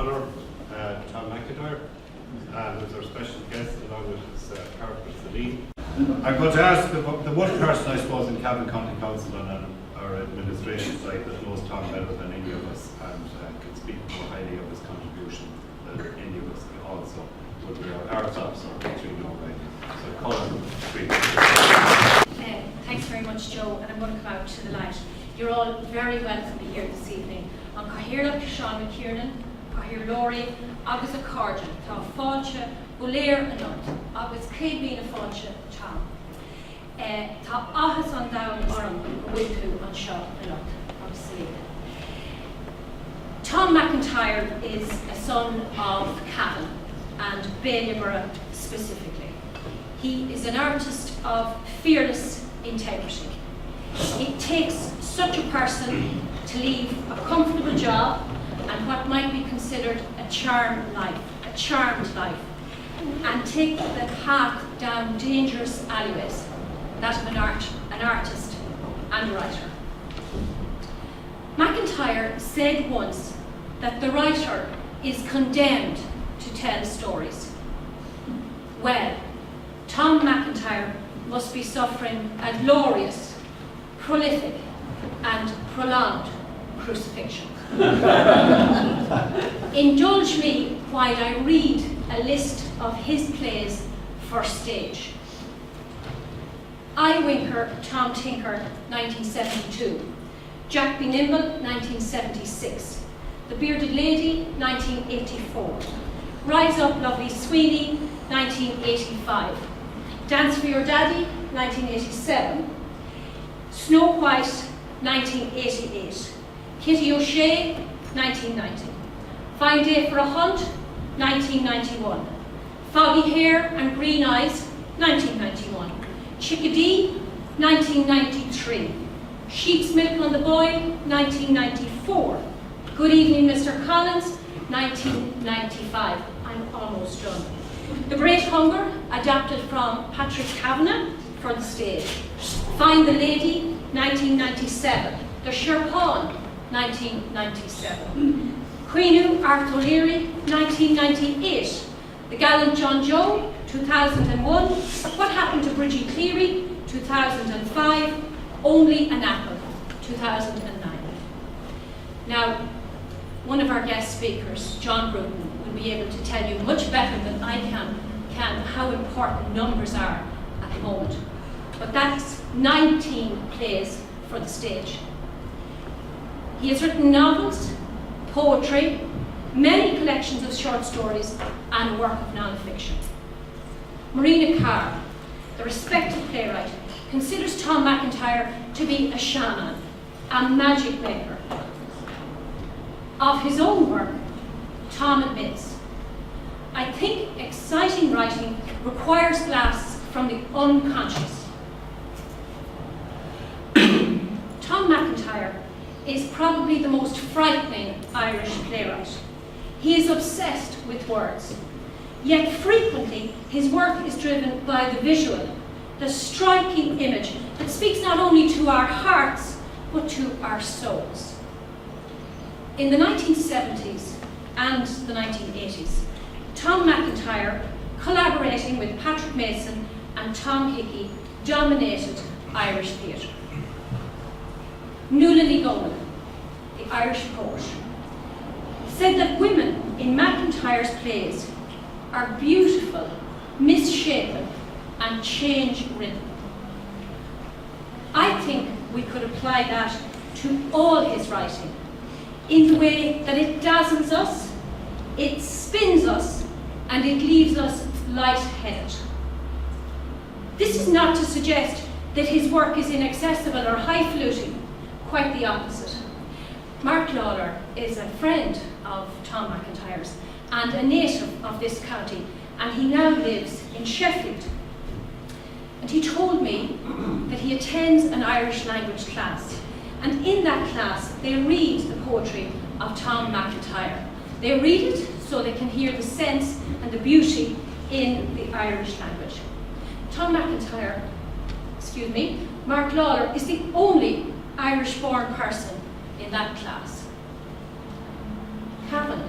honour Tom MacIntyre, who's our special guest, along with his partner Celine. I'm going to ask the one person, I suppose, in Cavan County Council and our administration side that knows Tom better than any of us and can speak more highly of his contribution than any of us also would be our arts officer, Catriona. So, Colin, please. Thanks very much, Joe, and I'm going to come out to the light. You're all very welcome here this evening. On Cathaoirleach Sean McKiernan, Cathaoirleach, agus a Cardian, Tá Fáilte, Bulair a Nut, agus Cébín a Fáilte Tom. Tá Ahas an Down Orm, Wilcu an Shaw a Nut, agus Celine. Tom MacIntyre is a son of Cavan and Bailieborough specifically. He is an artist of fearless integrity. It takes such a person to leave a comfortable job and what might be considered a charmed life, and take the path down dangerous alleyways, that of an artist and a writer. MacIntyre said once that the writer is condemned to tell stories. Well, Tom MacIntyre must be suffering a glorious, prolific and prolonged crucifixion. Indulge me while I read a list of his plays for stage. I Winker, Tom Tinker, 1972. Jack Be Nimble, 1976. The Bearded Lady, 1984. Rise Up Lovely Sweeney, 1985. Dance for Your Daddy, 1987. Snow White, 1988. Kitty O'Shea, 1990. Fine Day for a Hunt, 1991. Foggy Hair and Green Eyes, 1991. Chickadee, 1993. Sheep's Milk on the Boy, 1994. Good Evening, Mr. Collins, 1995. I'm almost done. The Great Hunger, adapted from Patrick Kavanagh for the stage. Find the Lady, 1997. The Sherpawn, 1997. Queenu Art O'Leary, 1998. The Gallant John Joe, 2001. What Happened to Bridgie Cleary, 2005. Only an Apple, 2009. Now, one of our guest speakers, John Bruton, will be able to tell you much better than I can how important numbers are at the moment. But that's 19 plays for the stage. He has written novels, poetry, many collections of short stories, and a work of non-fiction. Marina Carr, the respected playwright, considers Tom MacIntyre to be a shaman, a magic maker. Of his own work, Tom admits, I think exciting writing requires glass from the unconscious. Tom MacIntyre is probably the most frightening Irish playwright. He is obsessed with words, yet frequently his work is driven by the visual, the striking image that speaks not only to our hearts, but to our souls. In the 1970s and the 1980s, Tom MacIntyre, collaborating with Patrick Mason and Tom Hickey, dominated Irish theatre. Nuala Ní Dhomhnaill, the Irish poet, said that women in MacIntyre's plays are beautiful, misshapen, and change-ridden. I think we could apply that to all his writing in the way that it dazzles us, it spins us, and it leaves us light-headed. This is not to suggest that his work is inaccessible or highfalutin, quite the opposite. Mark Lawler is a friend of Tom MacIntyre's and a native of this county, and he now lives in Sheffield. And he told me that he attends an Irish language class, and in that class they read the poetry of Tom MacIntyre. They read it so they can hear the sense and the beauty in the Irish language. Tom MacIntyre, Mark Lawler is the only Irish-born person in that class. Cavan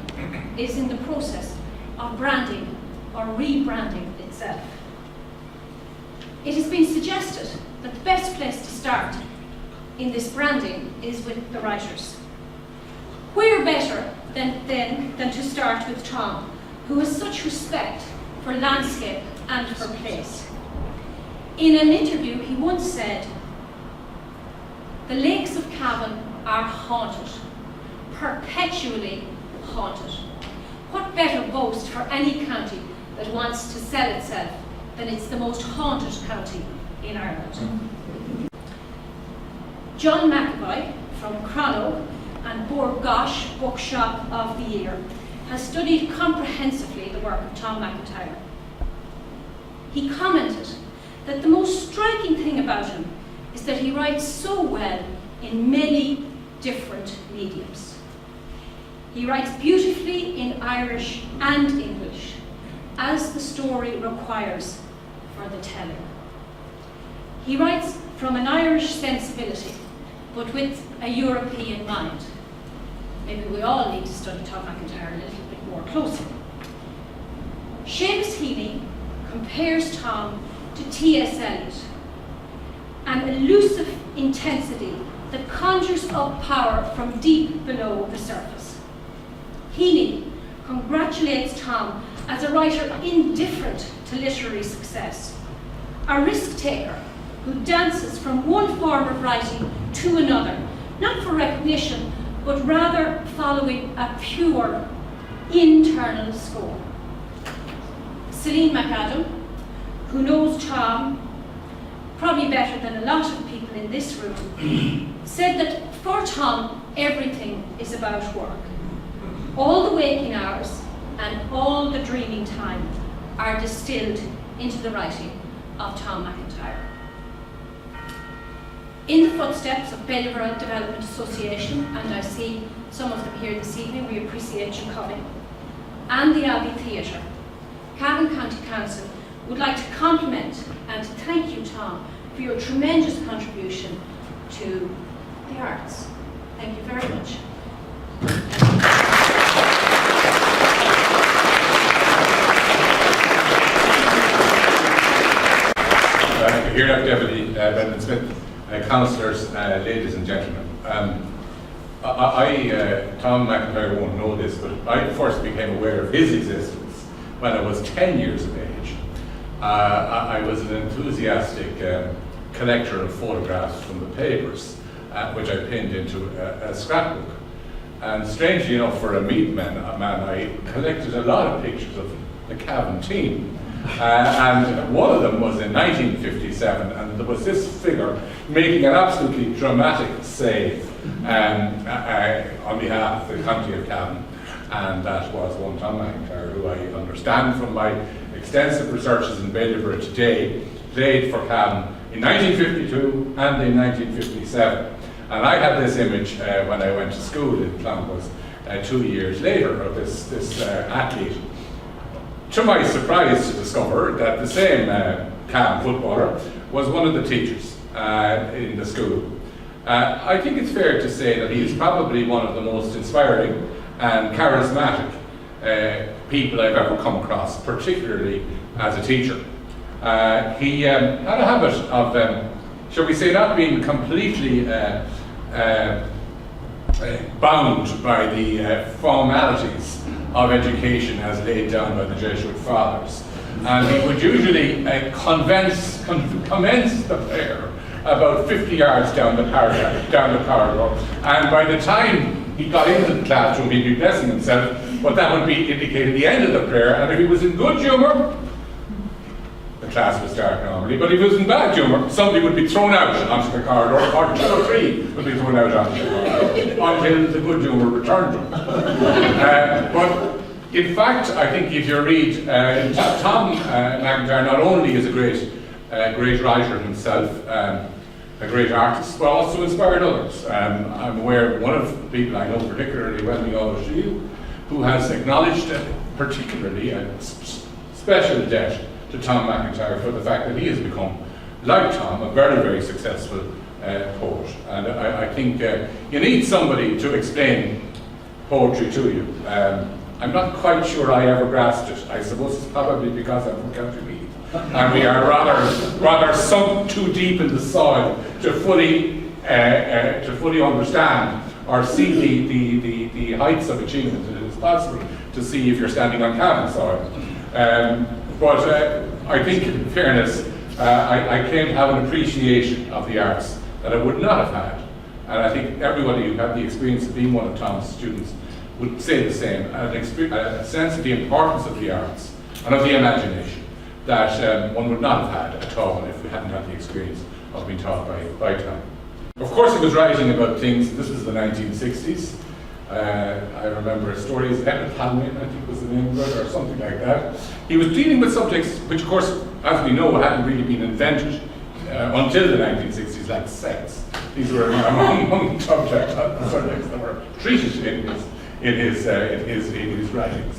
is in the process of branding or rebranding itself. It has been suggested that the best place to start in this branding is with the writers. Where better than to start with Tom, who has such respect for landscape and for place. In an interview, he once said, "The lakes of Cavan are haunted, perpetually haunted. What better boast for any county that wants to sell itself than it's the most haunted county in Ireland." John McAvoy from Crono and Bord Gosh Bookshop of the Year has studied comprehensively the work of Tom MacIntyre. He commented that the most striking thing about him is that he writes so well in many different mediums. He writes beautifully in Irish and English, as the story requires for the telling. He writes from an Irish sensibility, but with a European mind. Maybe we all need to study Tom MacIntyre a little bit more closely. Seamus Heaney compares Tom to T.S. Eliot, an elusive intensity that conjures up power from deep below the surface. Heaney congratulates Tom as a writer indifferent to literary success, a risk-taker who dances from one form of writing to another, not for recognition, but rather following a pure internal score. Celine McAdam, who knows Tom probably better than a lot of people in this room, said that for Tom, everything is about work. All the waking hours and all the dreaming time are distilled into the writing of Tom MacIntyre. In the footsteps of Belvoir Development Association, and I see some of them here this evening, we appreciate you coming, and the Abbey Theatre, Cavan County Council would like to compliment and to thank you, Tom, for your tremendous contribution to the arts. Thank you very much. Here now, Deputy Brendan Smith, councillors, ladies and gentlemen. Tom MacIntyre won't know this, but I first became aware of his existence when I was 10 years of age. I was an enthusiastic collector of photographs from the papers, which I pinned into a scrapbook. And strangely enough, for a meat man, I collected a lot of pictures of the Cavan team. And one of them was in 1957, and there was this figure making an absolutely dramatic save on behalf of the county of Cavan, and that was one Tom MacIntyre, who I understand from my extensive researches in Belvoir today played for Cavan in 1952 and in 1957. And I had this image when I went to school in Clonbus 2 years later of this athlete. To my surprise to discover that the same Cavan footballer was one of the teachers in the school. I think it's fair to say that he is probably one of the most inspiring and charismatic people I've ever come across, particularly as a teacher. He had a habit of, shall we say, not being completely bound by the formalities of education as laid down by the Jesuit fathers. And he would usually commence the prayer about 50 yards down the corridor. And by the time he got into the classroom, he'd be blessing himself, but that would be indicating the end of the prayer. And if he was in good humour, the class would start normally. But if he was in bad humour, somebody would be thrown out onto the corridor, or 2 or 3 would be thrown out onto the corridor, until the good humour returned to him. But in fact, I think if you read, Tom MacIntyre not only is a great writer himself, a great artist, but also inspired others. I'm aware of one of the people I know particularly well, Micheál Shield, who has acknowledged particularly a special debt to Tom MacIntyre for the fact that he has become, like Tom, a very, very successful poet. And I think you need somebody to explain poetry to you. I'm not quite sure I ever grasped it. I suppose it's probably because I'm from County Meath, and we are rather sunk too deep in the soil to fully understand or see the heights of achievement that it is possible to see if you're standing on Cavan soil. But I think, in fairness, I came to have an appreciation of the arts that I would not have had. And I think everybody who had the experience of being one of Tom's students would say the same, a sense of the importance of the arts and of the imagination that one would not have had at all if we hadn't had the experience of being taught by Tom. Of course, he was writing about things, this was the 1960s. I remember stories, Halloween, I think was the name of it, or something like that. He was dealing with subjects which, of course, as we know, hadn't really been invented until the 1960s, like sex. These were among subjects that were treated in his writings.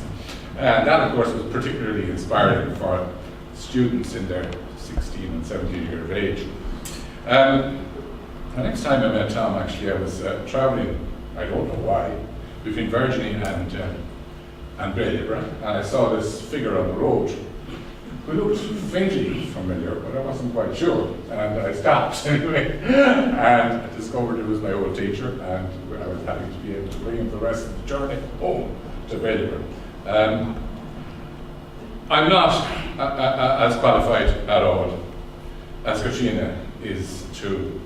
And that, of course, was particularly inspiring for students in their 16 and 17 year of age. The next time I met Tom, actually, I was travelling, I don't know why, between Virginie and Brayley, and I saw this figure on the road who looked faintly familiar, but I wasn't quite sure. And I stopped anyway, and I discovered it was my old teacher, and I was happy to be able to bring him the rest of the journey home to Brayley. I'm not as qualified at all as Catriona is to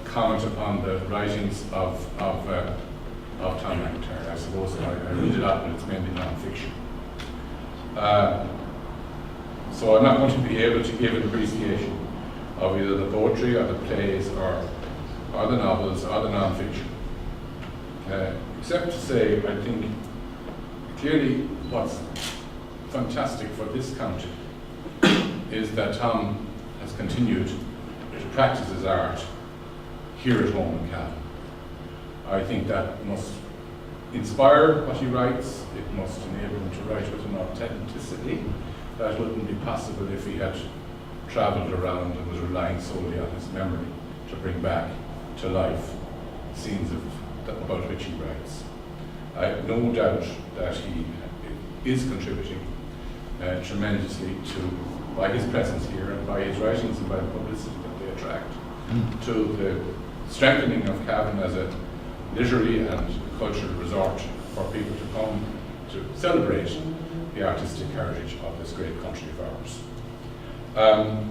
comment upon the writings of Tom MacIntyre. I suppose I read a lot, but it's mainly non-fiction. So I'm not going to be able to give an appreciation of either the poetry or the plays or the novels or the non-fiction. Except to say, I think clearly what's fantastic for this county is that Tom has continued to practice his art here at home in Cavan. I think that must inspire what he writes. It must enable him to write with an authenticity that wouldn't be possible if he had travelled around and was relying solely on his memory to bring back to life scenes about which he writes. I have no doubt that he is contributing tremendously by his presence here and by his writings and by the publicity that they attract to the strengthening of Cavan as a literary and cultural resort for people to come to celebrate the artistic heritage of this great country of ours.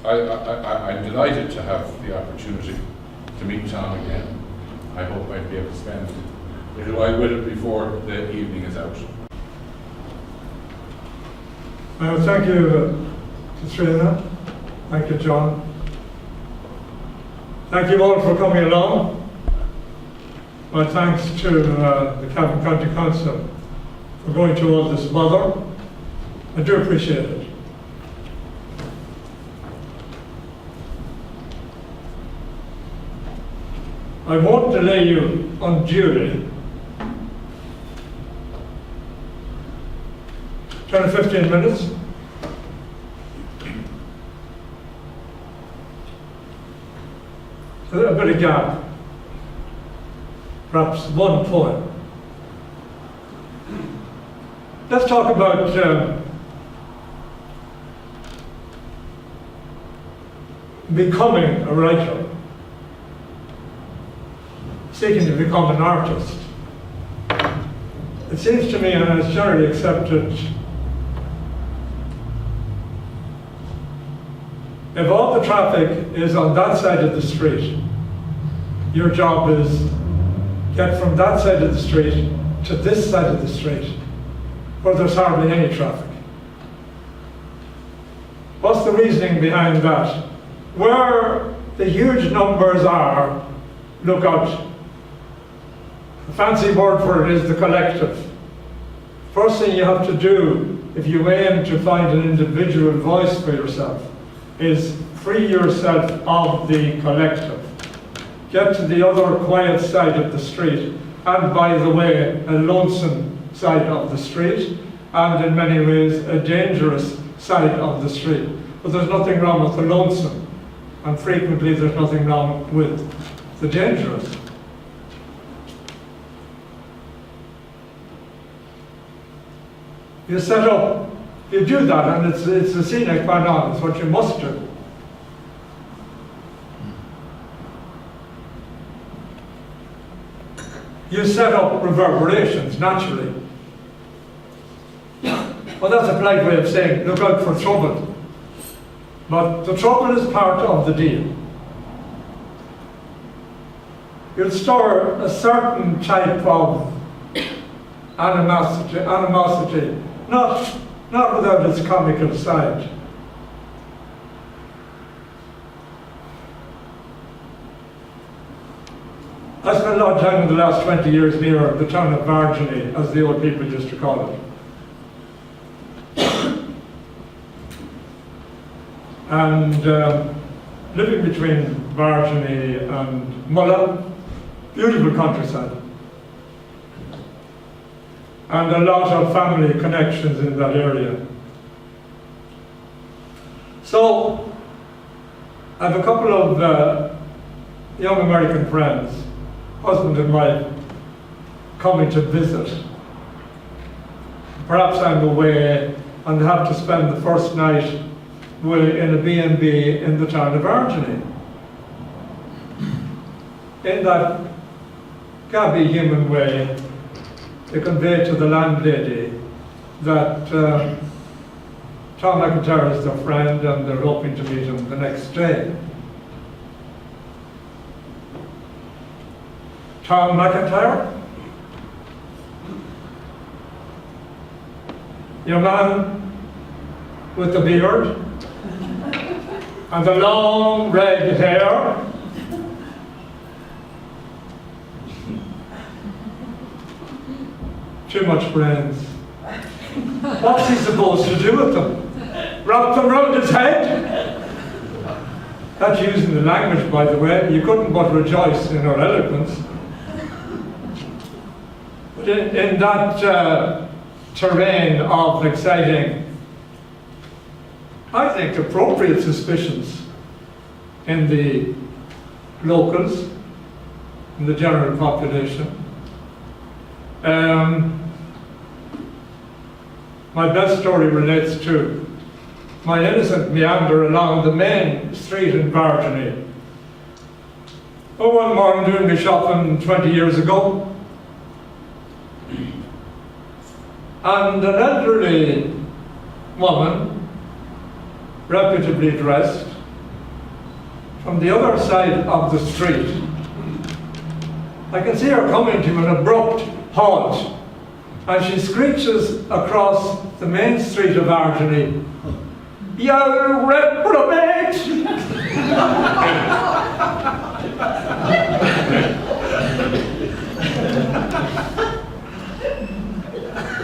I'm delighted to have the opportunity to meet Tom again. I hope I'll be able to spend a little while with him before the evening is out. Thank you, Catriona. Thank you, John. Thank you all for coming along. My thanks to the Cavan County Council for going through all this bother. I do appreciate it. I won't delay you unduly. 10 or 15 minutes. A bit of gap. Perhaps one poem. Let's talk about becoming a writer, seeking to become an artist. It seems to me, and it's generally accepted, if all the traffic is on that side of the street, your job is get from that side of the street to this side of the street, where there's hardly any traffic. What's the reasoning behind that? Where the huge numbers are, look out. The fancy word for it is the collective. First thing you have to do, if you aim to find an individual voice for yourself, is free yourself of the collective. Get to the other quiet side of the street, and by the way, a lonesome side of the street, and in many ways a dangerous side of the street. But there's nothing wrong with the lonesome, and frequently there's nothing wrong with the dangerous. You set up, you do that, and it's a sine qua non, it's what you must do. You set up reverberations, naturally. Well, that's a polite way of saying, look out for trouble. But the trouble is part of the deal. You'll store a certain type of animosity, not without its comical side. I spent a lot of time in the last 20 years near the town of Varginy, as the old people used to call it. And living between Varginy and Mulla, beautiful countryside. And a lot of family connections in that area. So, I have a couple of young American friends, husband and wife, coming to visit. Perhaps I'm away and have to spend the first night in a B&B in the town of Varginy. In that gabby human way, they convey to the landlady that Tom MacIntyre is their friend and they're hoping to meet him the next day. Tom MacIntyre? Your man with the beard and the long red hair? Too much brains. What's he supposed to do with them? Wrap them round his head? That's using the language, by the way. You couldn't but rejoice in her eloquence. But in that terrain of exciting, I think, appropriate suspicions in the locals, in the general population, my best story relates to my innocent meander along the main street in Varginy. Oh, one morning doing my shopping 20 years ago, and an elderly woman, reputably dressed, from the other side of the street. I can see her coming to an abrupt halt, and she screeches across the main street of Varginy, "You reprobate!"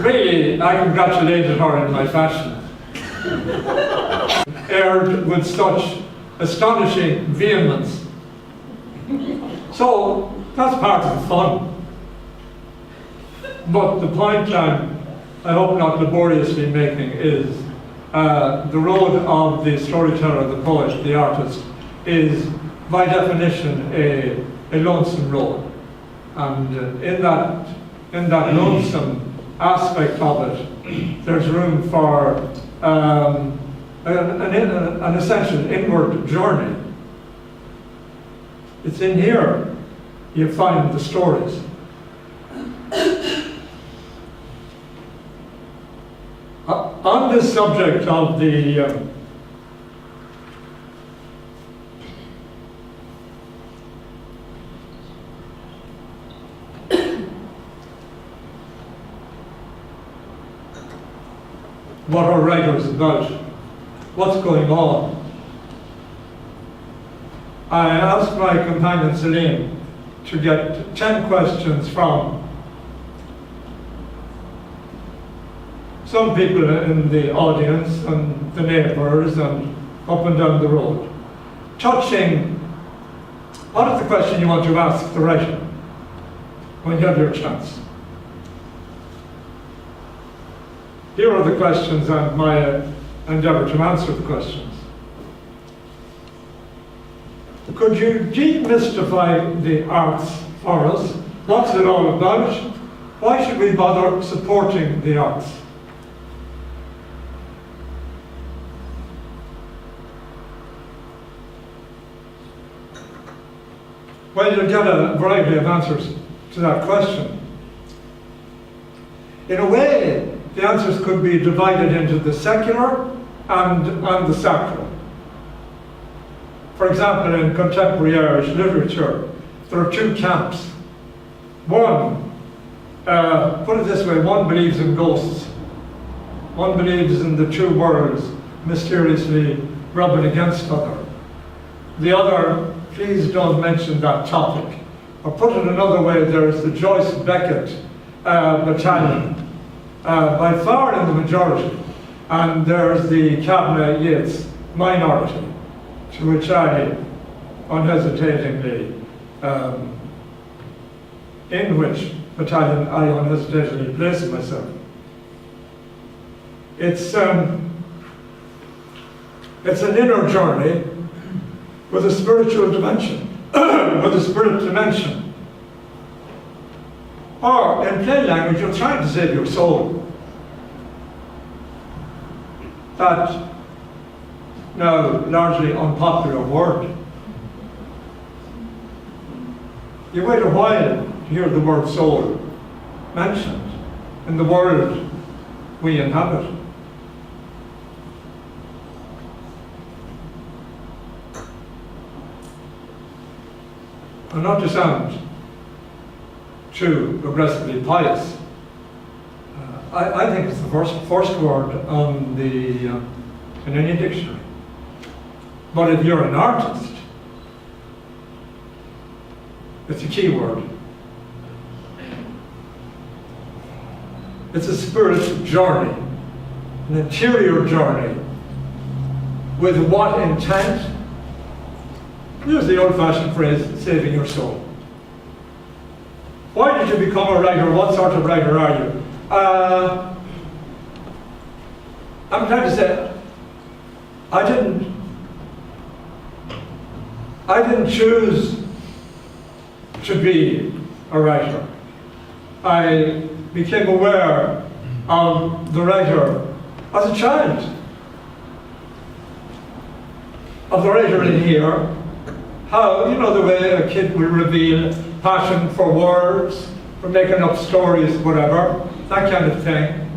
Really, I congratulated her in my fashion. Aired with such astonishing vehemence. So, that's part of the fun. But the point I hope not laboriously making is the road of the storyteller, the poet, the artist, is by definition a lonesome road. And in that lonesome aspect of it, there's room for an essential inward journey. It's in here you find the stories. On this subject of the what our writer's about, what's going on, I asked my companion Celine to get 10 questions from some people in the audience and the neighbours and up and down the road, touching what is the question you want to ask the writer when you have your chance. Here are the questions and my endeavour to answer the questions. Could you demystify the arts for us? What's it all about? Why should we bother supporting the arts? Well, you'll get a variety of answers to that question. In a way, the answers could be divided into the secular and the sacral. For example, in contemporary Irish literature, there are two camps. One, put it this way, one believes in ghosts. One believes in the two worlds mysteriously rubbing against other. The other, please don't mention that topic. Or put it another way, there's the Joyce Beckett battalion, by far in the majority. And there's the Cavan Yeats minority, to which I unhesitatingly, in which battalion I unhesitatingly place myself. It's an inner journey with a spiritual dimension, with a spirit dimension. Or, in plain language, you're trying to save your soul. That now largely unpopular word. You wait a while to hear the word soul mentioned in the world we inhabit. And not to sound too aggressively pious, I think it's the first word on in any dictionary. But if you're an artist, it's a key word. It's a spiritual journey, an interior journey. With what intent? Here's the old-fashioned phrase, saving your soul. Why did you become a writer? What sort of writer are you? I'm trying to say, I didn't choose to be a writer. I became aware of the writer as a child. Of the writer in here, how, you know, the way a kid will reveal passion for words, for making up stories, whatever, that kind of thing.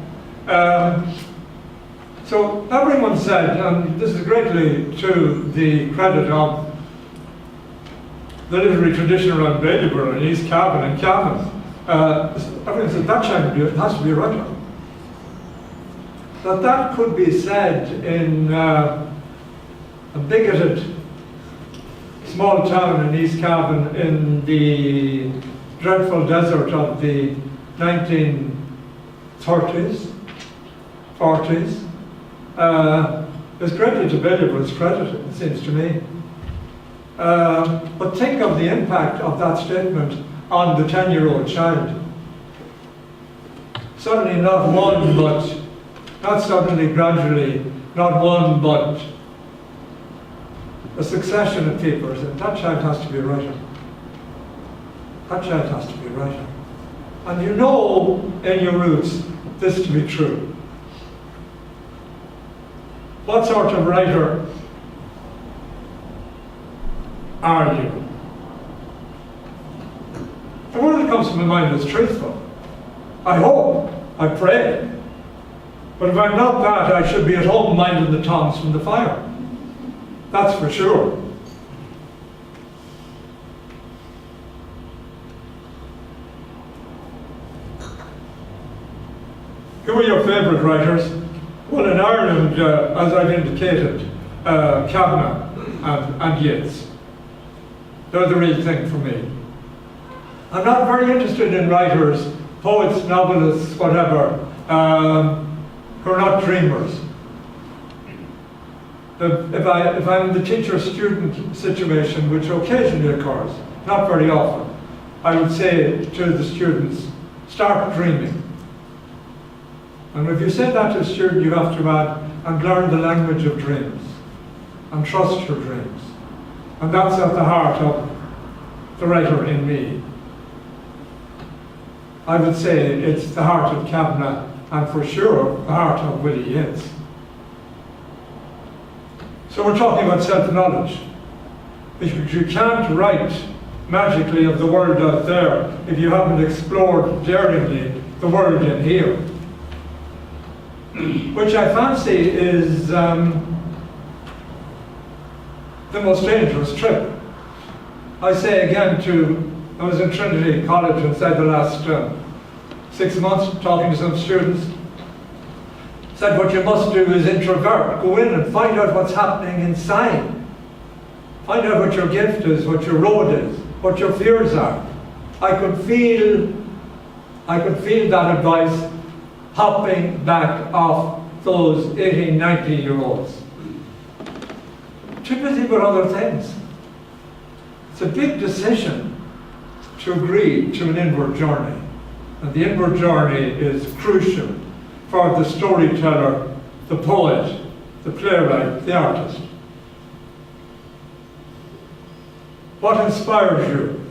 So everyone said, and this is greatly to the credit of the literary tradition around Ballybor and East Cavan and Cavan, everyone said that child has to be a writer. That could be said in a bigoted small town in East Cavan in the dreadful desert of the 1930s, 40s. It's greatly to Ballybur's credit, it seems to me. But think of the impact of that statement on the 10-year-old child. Suddenly not one, but, not suddenly, gradually, not one, but a succession of people said, that child has to be a writer. That child has to be a writer. And you know in your roots this to be true. What sort of writer are you? The word that comes to my mind is truthful. I hope, I pray. But if I'm not that, I should be at home minding the tongs from the fire. That's for sure. Who are your favourite writers? Well, in Ireland, as I've indicated, Cavan and Yeats. They're the real thing for me. I'm not very interested in writers, poets, novelists, whatever, who are not dreamers. If I'm in the teacher-student situation, which occasionally occurs, not very often, I would say to the students, start dreaming. And if you say that to a student, you have to add, and learn the language of dreams, and trust your dreams. And that's at the heart of the writer in me. I would say it's the heart of Cavan, and for sure, the heart of Willie Yeats. So we're talking about self-knowledge. Because you can't write magically of the world out there if you haven't explored daringly the world in here. Which I fancy is the most dangerous trip. I say again I was in Trinity College inside the last 6 months talking to some students. Said what you must do is introvert, go in and find out what's happening inside. Find out what your gift is, what your road is, what your fears are. I could feel that advice hopping back off those 18, 19-year-olds. Too busy with other things. It's a big decision to agree to an inward journey. And the inward journey is crucial for the storyteller, the poet, the playwright, the artist. What inspires you?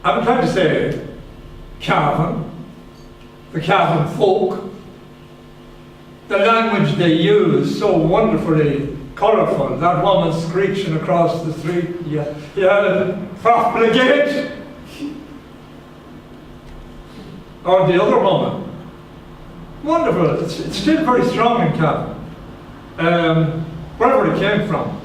I'm trying to say Cavan, the Cavan folk, the language they use, so wonderfully colourful. That woman screeching across the street, yeah, properly gate. Or the other woman. Wonderful. It's still very strong in Cavan. Wherever it came from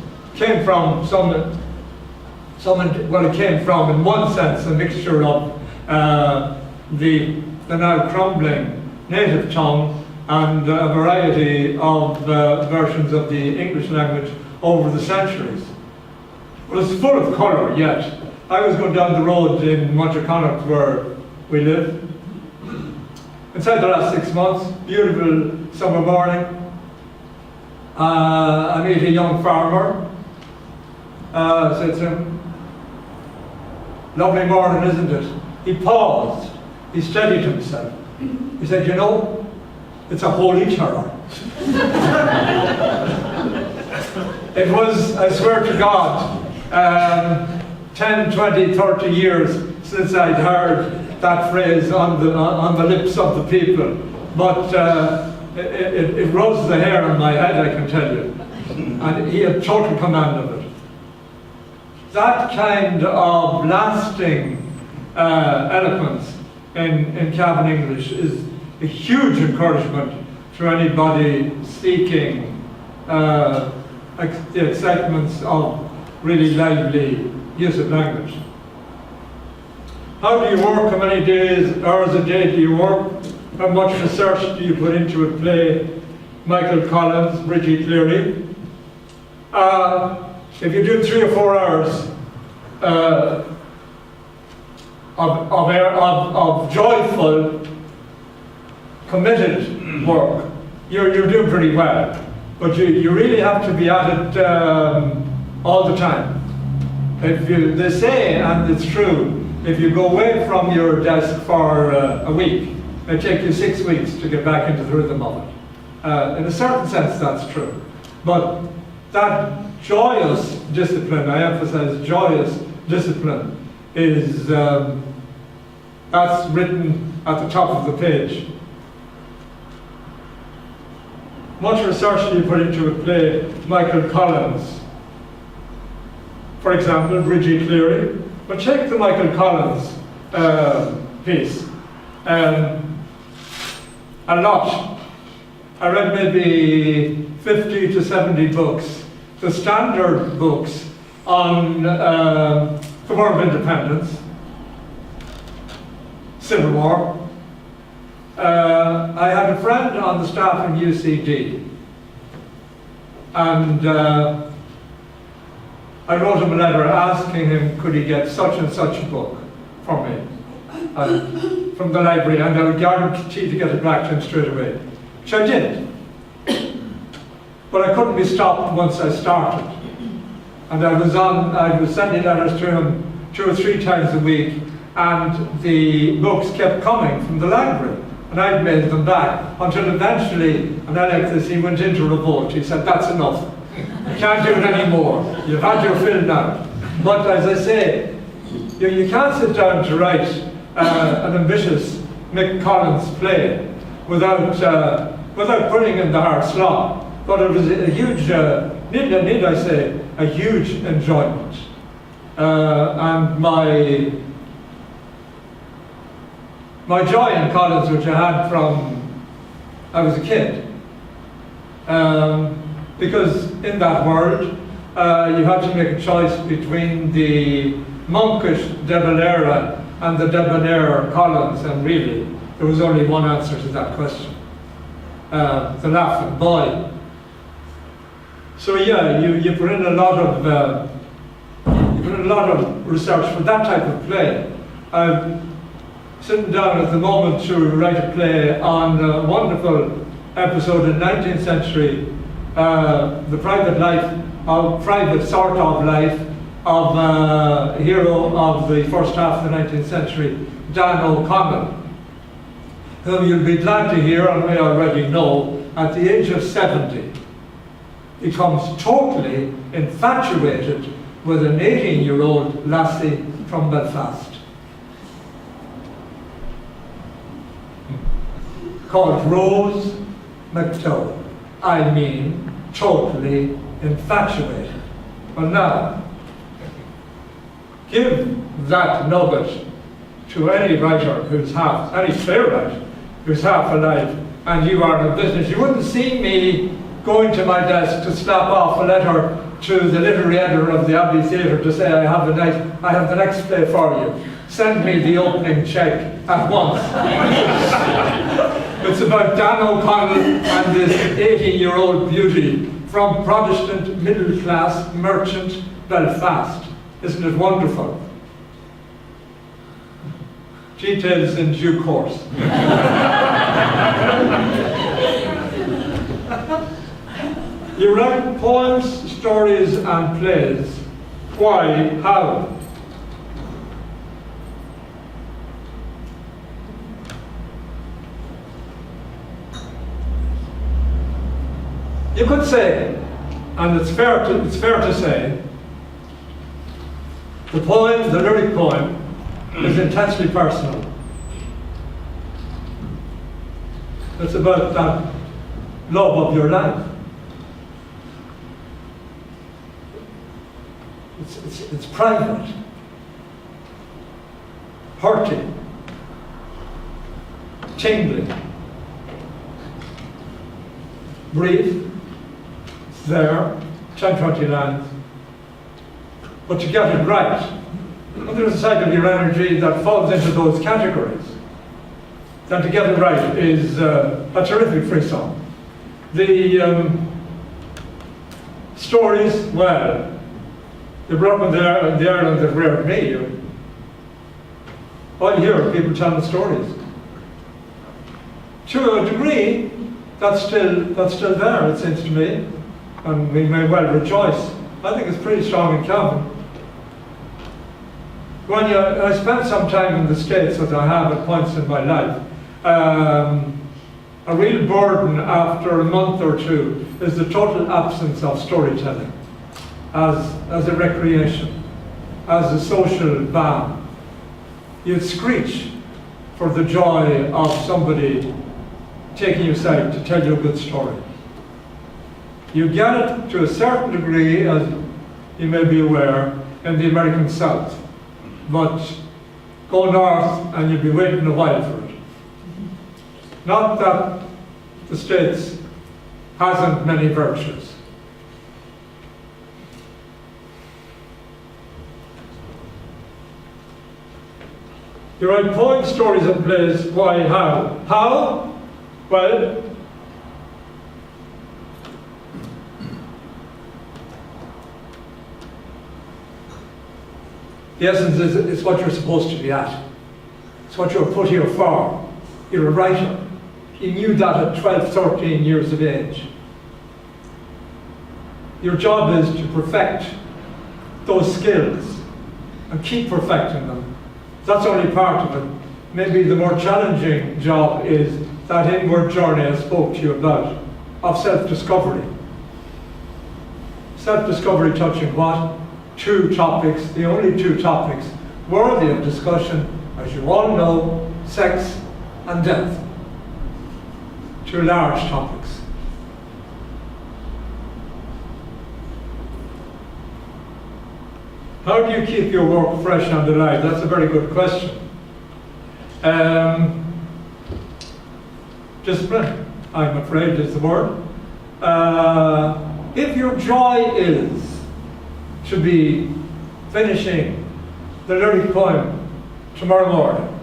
well, it came from, in one sense, a mixture of the now crumbling native tongue and a variety of versions of the English language over the centuries. But it's full of colour yet. I was going down the road in McKiernan where we live. Inside the last 6 months, beautiful summer morning. I meet a young farmer. Said to him, "Lovely morning, isn't it?" He paused. He steadied himself. He said, "You know, it's a holy terror." It was, I swear to God, 10, 20, 30 years since I'd heard that phrase on the lips of the people. But it rose the hair on my head, I can tell you. And he had total command of it. That kind of lasting eloquence in Cavan English is a huge encouragement to anybody seeking the excitements of really lively use of language. How do you work? How many hours a day do you work? How much research do you put into a play? Michael Collins, Bridgie Cleary. If you do 3 or 4 hours of joyful, committed work, you're doing pretty well. But you really have to be at it all the time. They say, and it's true, if you go away from your desk for a week, it takes you 6 weeks to get back into the rhythm of it. In a certain sense, that's true. But that joyous discipline, I emphasize joyous discipline, is that's written at the top of the page. Much research do you put into a play? Michael Collins, for example, Bridgie Cleary. But check the Michael Collins piece. A lot. I read maybe 50 to 70 books. The standard books on the War of Independence, Civil War. I had a friend on the staff in UCD, and I wrote him a letter asking him could he get such and such a book for me from the library, and I would guarantee to get it back to him straight away, which I did. But I couldn't be stopped once I started. And I was sending letters to him 2 or 3 times a week, and the books kept coming from the library. And I'd mailed them back, until eventually, and I like this, he went into revolt. He said, "That's enough. You can't do it anymore. You've had your fill now." But as I say, you can't sit down to write an ambitious Mick Collins play without putting in the hard slog. But it was a huge, need I say, a huge enjoyment. And my joy in Collins, which I had from I was a kid, because in that world you had to make a choice between the monkish de Valera and the debonair Collins, and really there was only one answer to that question: the laughing boy. So yeah, you put in a lot of research for that type of play. I'm sitting down at the moment to write a play on a wonderful episode in 19th century, the private sort of life of a hero of the first half of the 19th century, Dan O'Connell, whom you'll be glad to hear, and may already know, at the age of 70, becomes totally infatuated with an 18-year-old lassie from Belfast, called Rose McTow. I mean, totally infatuated. Well now, give that nugget to any writer any playwright who's half alive, and you are in business. You wouldn't see me going to my desk to slap off a letter to the literary editor of the Abbey Theatre to say, I have the next play for you. Send me the opening check at once. It's about Dan O'Connell and this 18-year-old beauty from Protestant middle-class merchant Belfast. Isn't it wonderful? Details in due course. You write poems, stories, and plays. Why? How? You could say, and it's fair to say, the lyric poem, is intensely personal. It's about that love of your life. It's private, hurting, tingling, brief, it's there, 10-20 lines, but to get it right, and there's a side of your energy that falls into those categories. Then to get it right is a terrific free song. The stories, well, they brought me there in the Ireland that reared me. All you hear are people telling stories. To a degree, that's still there, it seems to me, and we may well rejoice. I think it's pretty strong in Cavan. I spent some time in the States, as I have at points in my life. A real burden after a month or two is the total absence of storytelling as a recreation, as a social balm. You'd screech for the joy of somebody taking you aside to tell you a good story. You get it to a certain degree, as you may be aware, in the American South. But go north and you'll be waiting a while for it. Not that the States hasn't many virtues. You write poems, stories, and plays. Why? How? How? Well, the essence is it's what you're supposed to be at. It's what you're put here for. You're a writer. You knew that at 12, 13 years of age. Your job is to perfect those skills and keep perfecting them. That's only part of it. Maybe the more challenging job is that inward journey I spoke to you about, of self-discovery. Self-discovery touching what? Two topics, the only two topics worthy of discussion are As you all know, sex and death, two large topics. How do you keep your work fresh and alive? That's a very good question. Discipline, I'm afraid, is the word. If your joy is to be finishing the lyric poem tomorrow morning,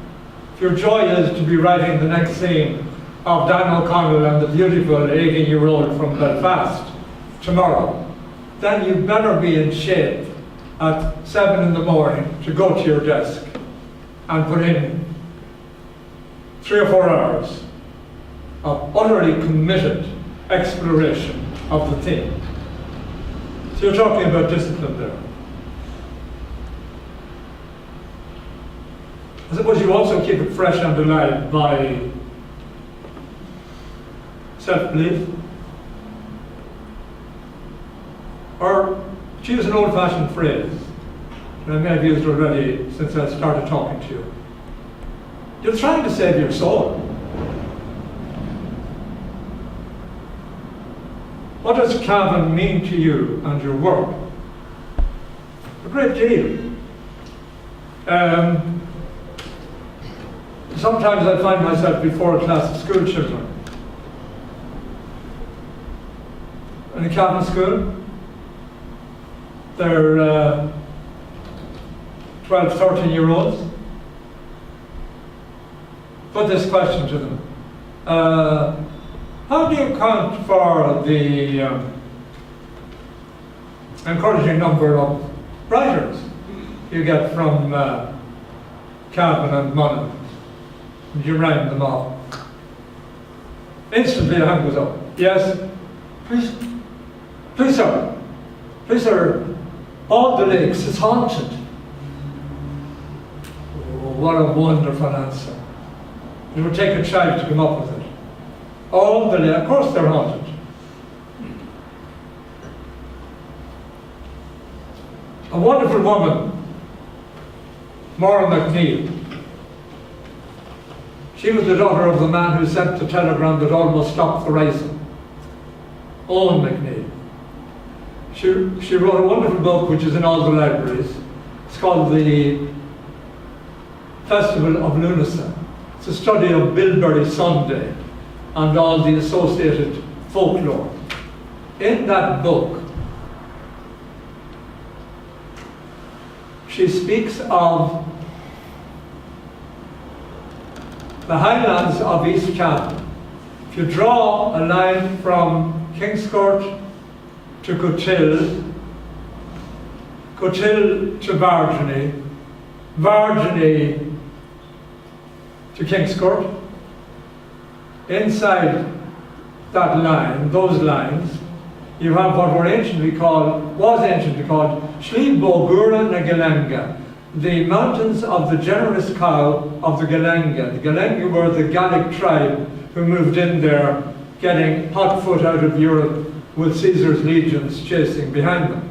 if your joy is to be writing the next scene of Dan O'Connell and the beautiful 18-year-old from Belfast tomorrow, then you better be in shape at 7 in the morning to go to your desk and put in 3 or 4 hours of utterly committed exploration of the theme. So you're talking about discipline there. I suppose you also keep it fresh and alive by self-belief, or to use an old-fashioned phrase that I may have used already since I started talking to you. You're trying to save your soul. What does Cavan mean to you and your work? A great deal. Sometimes I find myself before a class of school children. In a Cavan school, they're 12, 13-year-olds. Put this question to them. How do you account for the encouraging number of writers you get from Cavan and Monaghan? You rhyme them off. Instantly a hand goes up. Yes? Please sir. Please sir, all the lakes is haunted. Oh, what a wonderful answer. It would take a child to come up with it. All the lakes, of course they're haunted. A wonderful woman, Maura McNeil. She was the daughter of the man who sent the telegram that almost stopped the rising. Owen McNeil. She wrote a wonderful book which is in all the libraries. It's called the Festival of Lunacy. It's a study of Bilberry Sunday and all the associated folklore. In that book, she speaks of the highlands of East Cavan. If you draw a line from Kingscourt to Cotil, Cotil to Bargany, Bargany to Kingscourt, inside that line, those lines, you have what was anciently called Shlíbógura na Galanga, the mountains of the generous cow of the Galanga. The Galanga were the Gallic tribe who moved in there, getting hot foot out of Europe with Caesar's legions chasing behind them.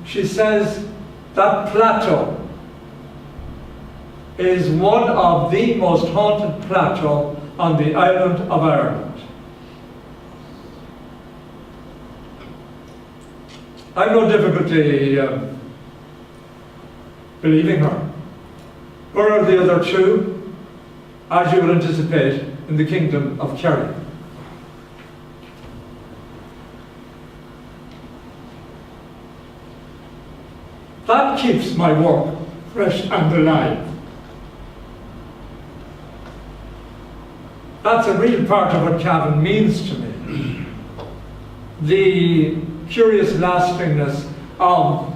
She says that plateau is one of the most haunted plateaux on the island of Ireland. I've no difficulty believing her. Where are the other two? As you will anticipate, in the kingdom of Kerry. That keeps my work fresh and alive. That's a real part of what Cavan means to me. The curious lastingness of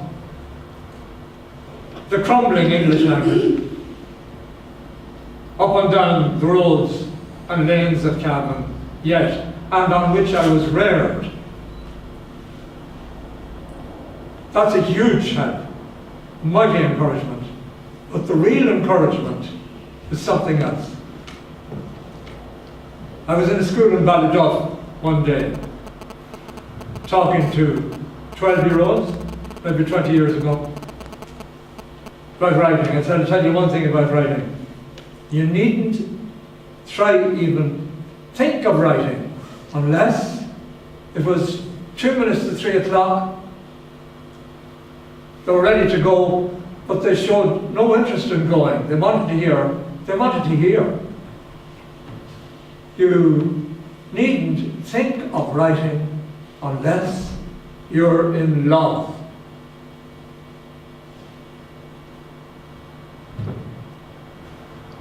the crumbling English language up and down the roads and lanes of Cavan, yet, and on which I was reared. That's a huge help, mighty encouragement. But the real encouragement is something else. I was in a school in Ballyduff one day, talking to 12-year-olds, maybe 20 years ago. about writing. I'll tell you one thing about writing. You needn't try even think of writing unless it was 2 minutes to 3 o'clock. They were ready to go, but they showed no interest in going. They wanted to hear. They wanted to hear. You needn't think of writing unless you're in love.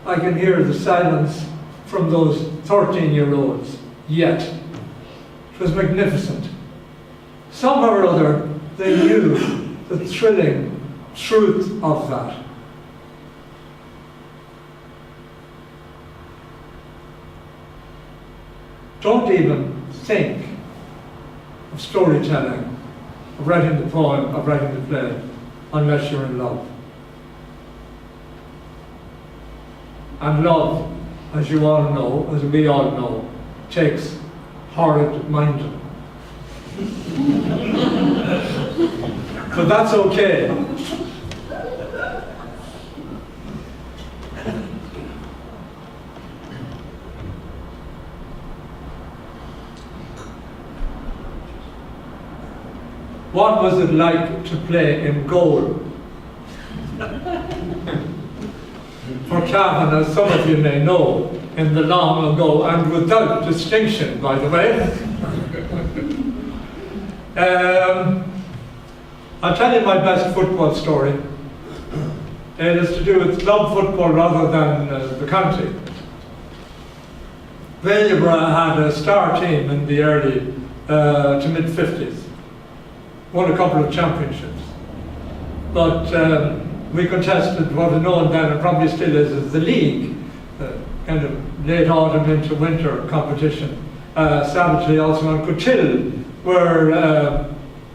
I can hear the silence from those 13-year-olds yet. It was magnificent. Somehow or other, they knew the thrilling truth of that. Don't even think of storytelling, of writing the poem, of writing the play, unless you're in love. And love, as you all know, as we all know, takes horrid minding. But that's okay. What was it like to play in goal? For Cavan, as some of you may know, in the long ago, and without distinction, by the way. I'll tell you my best football story. It is to do with club football rather than the county. Vailborough had a star team in the early to mid-50s. Won a couple of championships. But we contested what was known then, and probably still is, as the league, kind of late autumn into winter competition. Savagely also and Cotil were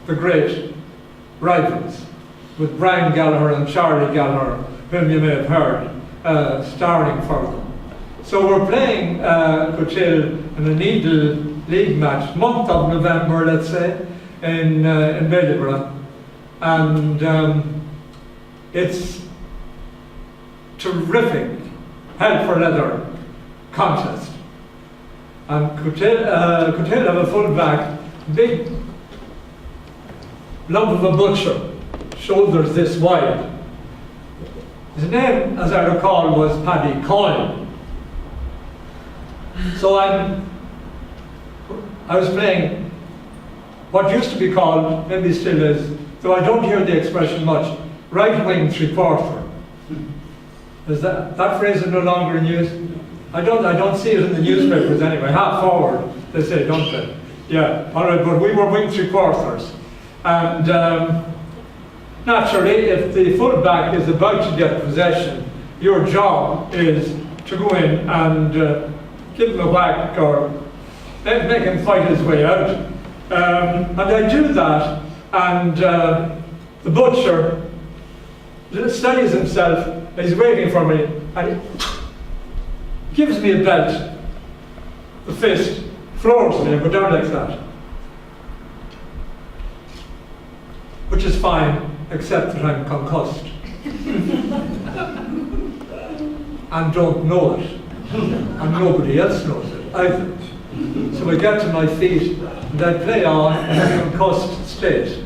the great rivals, with Brian Gallagher and Charlie Gallagher, whom you may have heard, starring for them. So we're playing Cotil in a Needle League match, month of November, let's say, in Vailborough, and it's terrific hell for leather contest. And Cotil have a full back, big lump of a butcher, shoulders this wide. His name, as I recall, was Paddy Coyle. So I was playing what used to be called, maybe still is, though I don't hear the expression much, right wing three-quarter. Is that phrase is no longer in use? I don't see it in the newspapers anyway. Half forward, they say, don't they? Yeah, all right, but we were wing three-quarters. And naturally, if the fullback is about to get possession, your job is to go in and give him a whack or make him fight his way out. And I do that, and the butcher steadies himself, and he's waiting for me, and he gives me a belt. The fist floors me and go down like that. Which is fine, except that I'm concussed. And don't know it. And nobody else knows it either. So I get to my feet, and I play on in a concussed state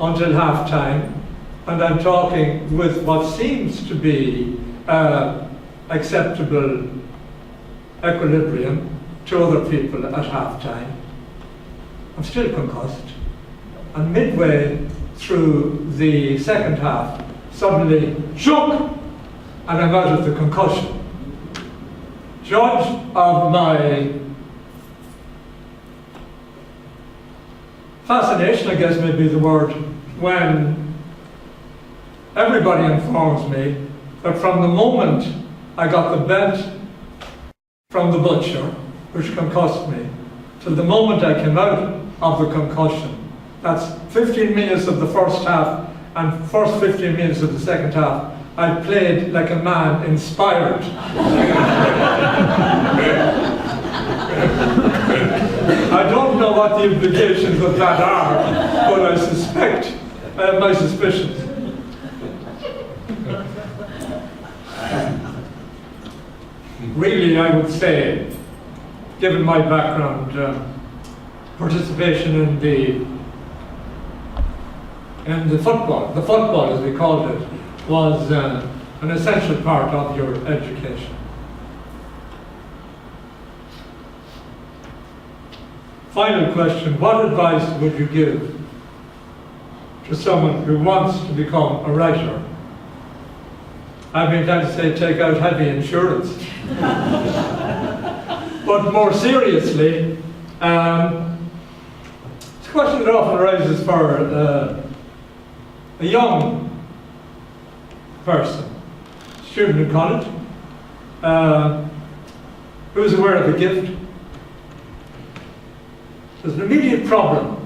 until half time, and I'm talking with what seems to be acceptable equilibrium to other people at half time. I'm still concussed, and midway through the second half, suddenly shook, and I'm out of the concussion. Judge of my fascination, I guess may be the word, when everybody informs me that from the moment I got the belt from the butcher, which concussed me, till the moment I came out of the concussion, that's 15 minutes of the first half and first 15 minutes of the second half, I played like a man inspired. I don't know what the implications of that are, but I suspect, I have my suspicions. really, I would say, given my background, participation in the football as we called it, was an essential part of your education. Final question, what advice would you give to someone who wants to become a writer? I've been trying to say take out heavy insurance. But more seriously, it's a question that often arises for a young person, student in college, who is aware of a gift. There's an immediate problem.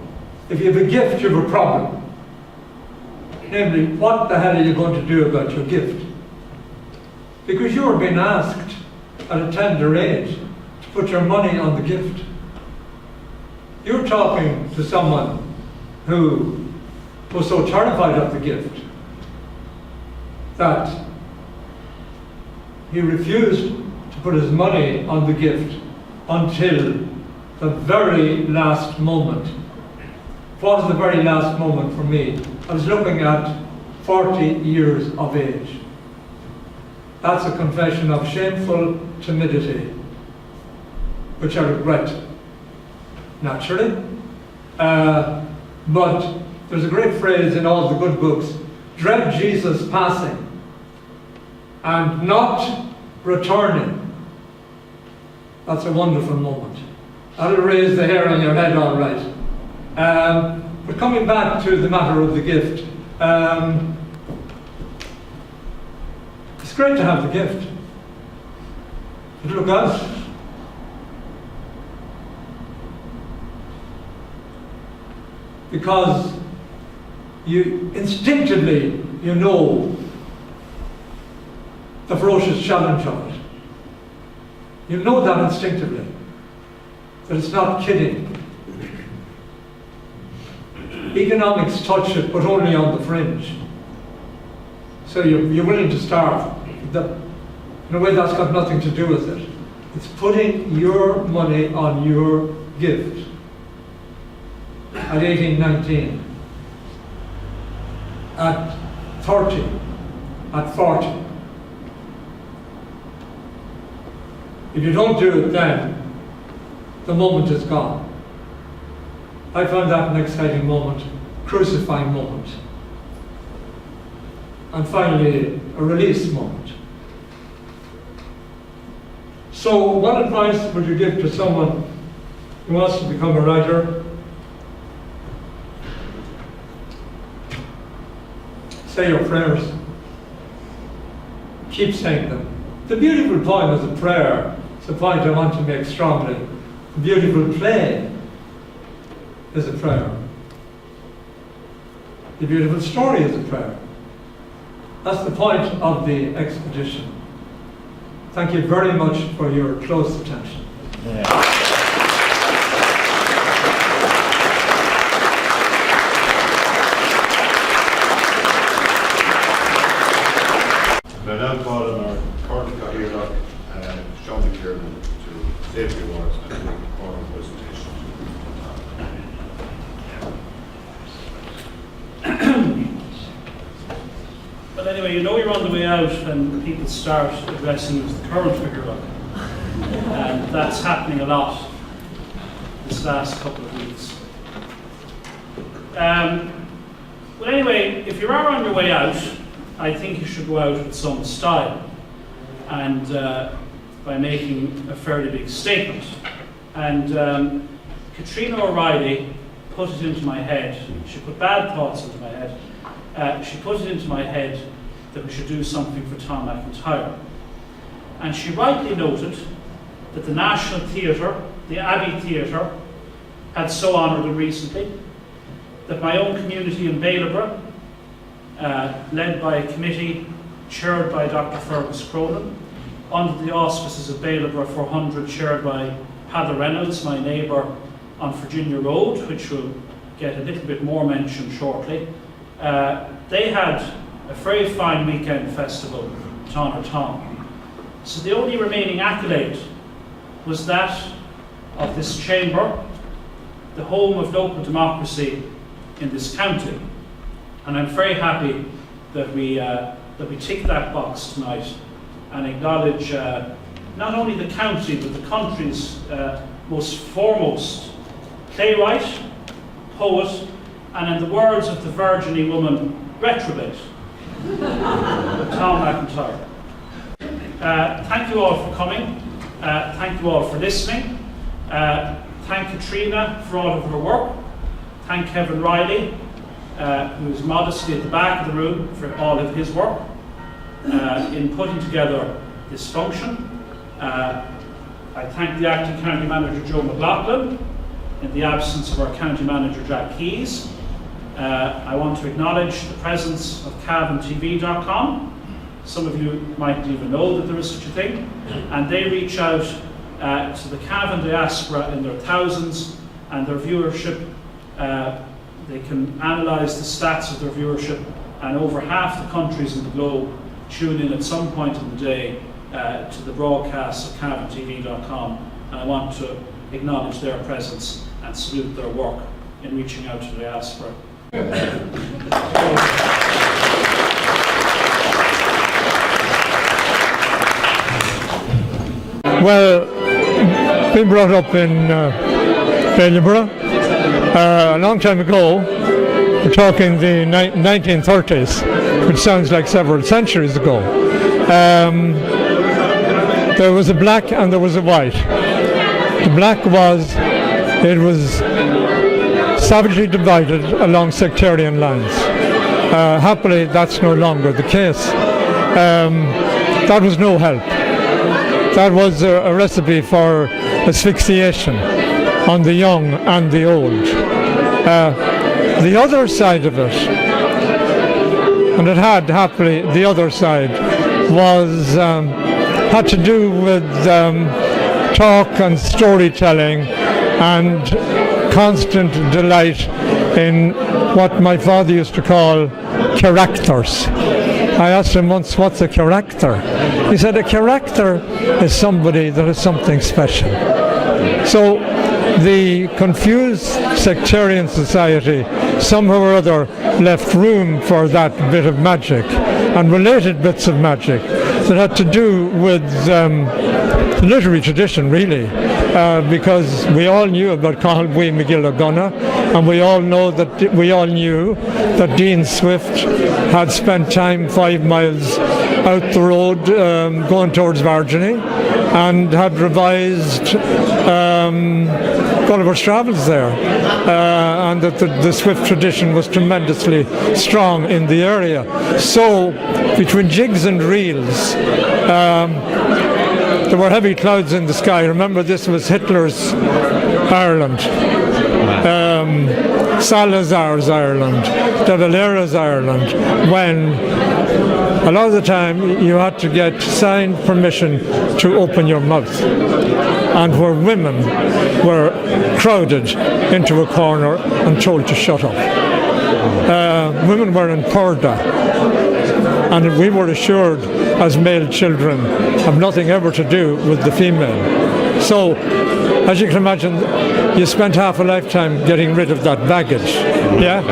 If you have a gift, you have a problem. Namely, what the hell are you going to do about your gift? Because you are being asked at a tender age to put your money on the gift. You're talking to someone who was so terrified of the gift that he refused to put his money on the gift until the very last moment. What was the very last moment for me? I was looking at 40 years of age. That's a confession of shameful timidity, which I regret, naturally. But there's a great phrase in all the good books, dread Jesus passing and not returning. That's a wonderful moment. That'll raise the hair on your head all right. But coming back to the matter of the gift, it's great to have the gift. But look out. Because you instinctively, you know the ferocious challenge of it. You know that instinctively, that it's not kidding. Economics touch it, but only on the fringe. So you're willing to starve. In a way, that's got nothing to do with it. It's putting your money on your gift. At 18, 19, at 30, at 40. If you don't do it then, the moment is gone. I found that an exciting moment, crucifying moment. And finally, a release moment. So what advice would you give to someone who wants to become a writer? Say your prayers. Keep saying them. The beautiful poem is a prayer. It's a point I want to make strongly. The beautiful play is a prayer. The beautiful story is a prayer. That's the point of the expedition. Thank you very much for your close attention. I now call on our current Cathaoirleach, McKiernan, to say a few words and to make a formal presentation. Well, anyway, you know you're on the way out and people start addressing you as the current Cathaoirleach. And that's happening a lot this last couple of weeks. Well, anyway, if you are on your way out, I think you should go out with some style and by making a fairly big statement. And Catriona O'Reilly put it into my head. She put bad thoughts into my head. She put it into my head that we should do something for Tom MacIntyre. And she rightly noted that the National Theatre, the Abbey Theatre, had so honoured him recently, that my own community in Bailieborough, led by a committee chaired by Dr. Fergus Cronin, under the auspices of Bailieborough 400, chaired by Paddy Reynolds, my neighbour on Virginia Road, which will get a little bit more mention shortly. They had a very fine weekend festival, Tom. So the only remaining accolade was that of this chamber, the home of local democracy in this county. And I'm very happy that we tick that box tonight and acknowledge not only the county but the country's most foremost playwright, poet, and in the words of the Virginie woman, retrobate, Tom MacIntyre. Thank you all for coming. Thank you all for listening. Thank Catriona for all of her work. Thank Kevin Riley, who is modestly at the back of the room, for all of his work in putting together this function. I thank the Acting County Manager Joe McLaughlin in the absence of our County Manager Jack Keys. I want to acknowledge the presence of CavanTV.com. Some of you might even know that there is such a thing, and they reach out to the Cavan diaspora in their thousands, and their viewership, they can analyse the stats of their viewership, and over half the countries in the globe tune in at some point in the day to the broadcast of CavanTV.com, and I want to acknowledge their presence and salute their work in reaching out to the diaspora. Well, been brought up in Edinburgh a long time ago. We're talking the 1930s, which sounds like several centuries ago. There was a black and there was a white. The black was, it was savagely divided along sectarian lines. Happily, that's no longer the case. That was no help. That was a recipe for asphyxiation on the young and the old. The other side of it, and it had happily the other side, was had to do with talk and storytelling and constant delight in what my father used to call characters. I asked him once, what's a character? He said, a character is somebody that is something special. So the confused sectarian society somehow or other left room for that bit of magic and related bits of magic that had to do with the literary tradition, really, because we all knew about Cathal McGill O'Gunna, and we all knew that Dean Swift had spent time 5 miles out the road going towards Virginie and had revised Gulliver's Travels there, and that the Swift tradition was tremendously strong in the area. So between jigs and reels, there were heavy clouds in the sky. Remember, this was Hitler's Ireland, Salazar's Ireland, De Valera's Ireland, when a lot of the time you had to get signed permission to open your mouth, and where women were crowded into a corner and told to shut up. Women were in purdah, and we were assured as male children have nothing ever to do with the female. So, as you can imagine, you spent half a lifetime getting rid of that baggage. Yeah?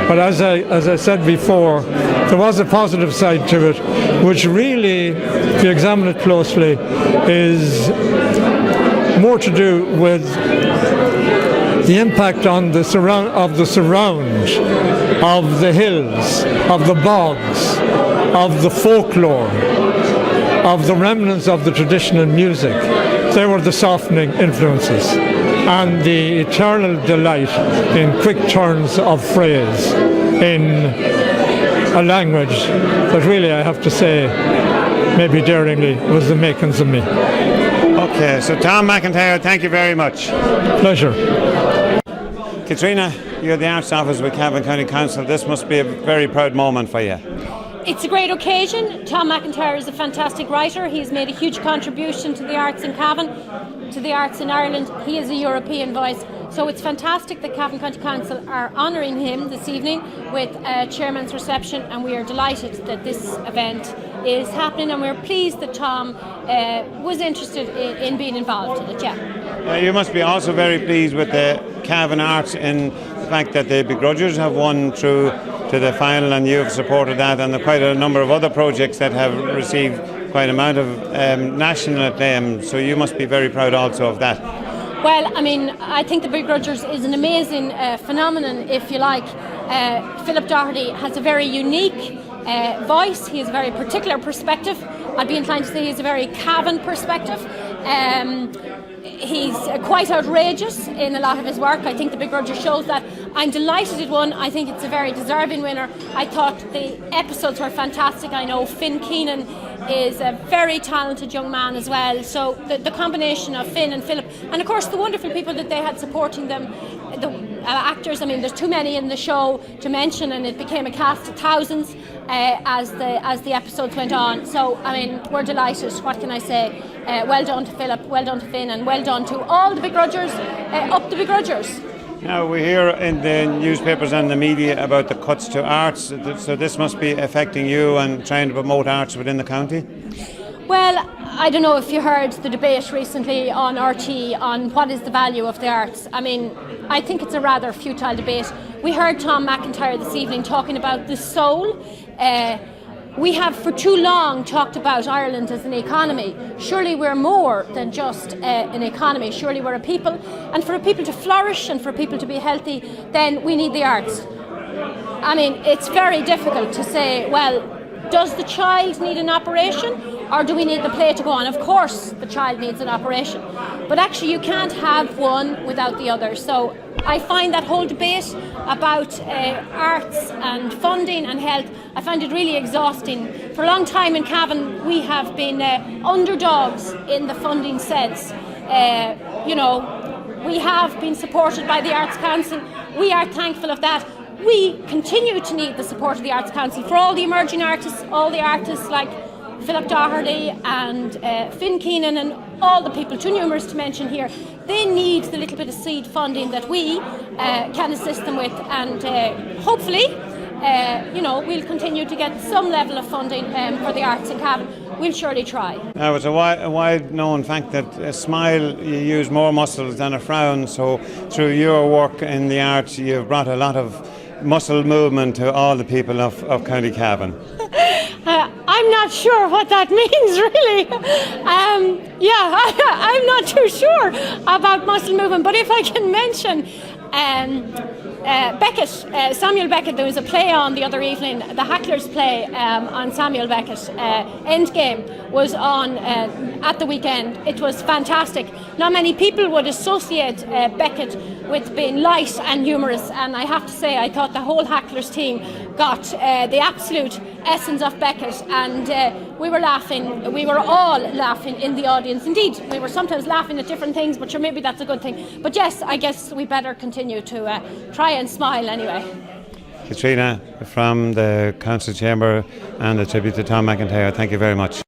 But as I said before, there was a positive side to it, which really, if you examine it closely, is more to do with the impact on the surround of the hills, of the bogs, of the folklore, of the remnants of the tradition and music. They were the softening influences, and the eternal delight in quick turns of phrase in a language that really, I have to say, maybe daringly, was the makings of me. Okay, so Tom MacIntyre, thank you very much. Pleasure. Catriona, you're the Arts Officer with Cavan County Council. This must be a very proud moment for you. It's a great occasion. Tom MacIntyre is a fantastic writer. He's made a huge contribution to the arts in Cavan, to the arts in Ireland. He is a European voice. So it's fantastic that Cavan County Council are honouring him this evening with a chairman's reception, and we are delighted that this event is happening, and we're pleased that Tom was interested in being involved in it. You must be also very pleased with the Cavan Arts in the fact that the Begrudgers have won through to the final, and you've supported that, and there are quite a number of other projects that have received quite an amount of national acclaim, so you must be very proud also of that. Well, I mean, I think the Begrudgers is an amazing phenomenon, if you like. Philip Doherty has a very unique voice. He has a very particular perspective. I'd be inclined to say he has a very Cavan perspective. He's quite outrageous in a lot of his work. I think the Begrudgers shows that. I'm delighted it won. I think it's a very deserving winner. I thought the episodes were fantastic. I know Finn Keenan is a very talented young man as well. So the combination of Finn and Philip, and of course the wonderful people that they had supporting them, the actors. I mean, there's too many in the show to mention, and it became a cast of thousands as the episodes went on. So I mean, we're delighted. What can I say? Well done to Philip, well done to Finn, and well done to all the Begrudgers. Up the Begrudgers. Now we hear in the newspapers and the media about the cuts to arts, so this must be affecting you and trying to promote arts within the county? Well, I don't know if you heard the debate recently on RT on what is the value of the arts. I mean, I think it's a rather futile debate. We heard Tom MacIntyre this evening talking about the soul. We have for too long talked about Ireland as an economy. Surely we're more than just an economy. Surely we're a people. And for a people to flourish and for people to be healthy, then we need the arts. I mean, it's very difficult to say, well, does the child need an operation or do we need the play to go on? Of course the child needs an operation. But actually you can't have one without the other. So I find that whole debate about arts and funding and health, I find it really exhausting. For a long time in Cavan we have been underdogs in the funding sense. We have been supported by the Arts Council. We are thankful of that. We continue to need the support of the Arts Council for all the emerging artists, all the artists like Philip Doherty and Finn Keenan and all the people, too numerous to mention here. They need the little bit of seed funding that we can assist them with, and hopefully we'll continue to get some level of funding for the arts in Cavan. We'll surely try. Now, it's a wide known fact that a smile, you use more muscles than a frown, so through your work in the arts you've brought a lot of muscle movement to all the people of County Cavan. I'm not sure what that means, really. I'm not too sure about muscle movement, but if I can mention Beckett, Samuel Beckett, there was a play on the other evening, the Hacklers play on Samuel Beckett. Endgame was on at the weekend. It was fantastic. Not many people would associate Beckett with being light and humorous, and I have to say I thought the whole Hacklers team got the absolute essence of Beckett, and we were laughing. We were all laughing in the audience. Indeed, we were sometimes laughing at different things, but sure, maybe that's a good thing. But yes, I guess we better continue to try and smile anyway. Catriona from the Council Chamber and a tribute to Tom MacIntyre, thank you very much.